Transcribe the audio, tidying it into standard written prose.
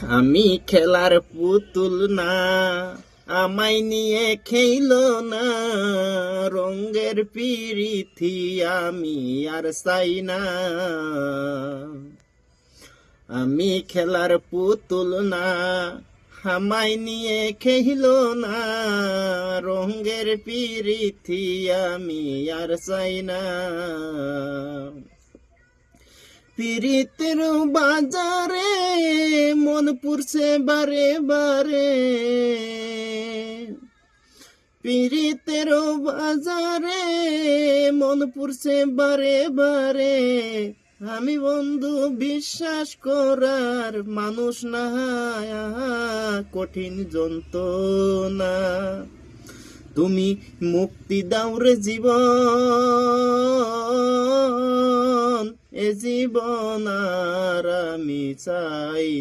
আমি খেলার পুতুল না, আমায় নিয়ে খেইলো না, রঙের পিরিথি আমি আর চাই না। আমি খেলার পুতুল না, আমায় নিয়ে খেইলো না, রঙের পিরিথি আমি আর চাই না। পিরিতের বাজারে মন পুরছে বারে বারে, পিরিতের বাজারে মন পুরছে বারে বারে, আমি বন্ধু বিশ্বাস করার মানুষ না, কঠিন যন্ত্রণা। তুমি মুক্তি দাও রে জীবন, এ জীবন আর আমি চাই।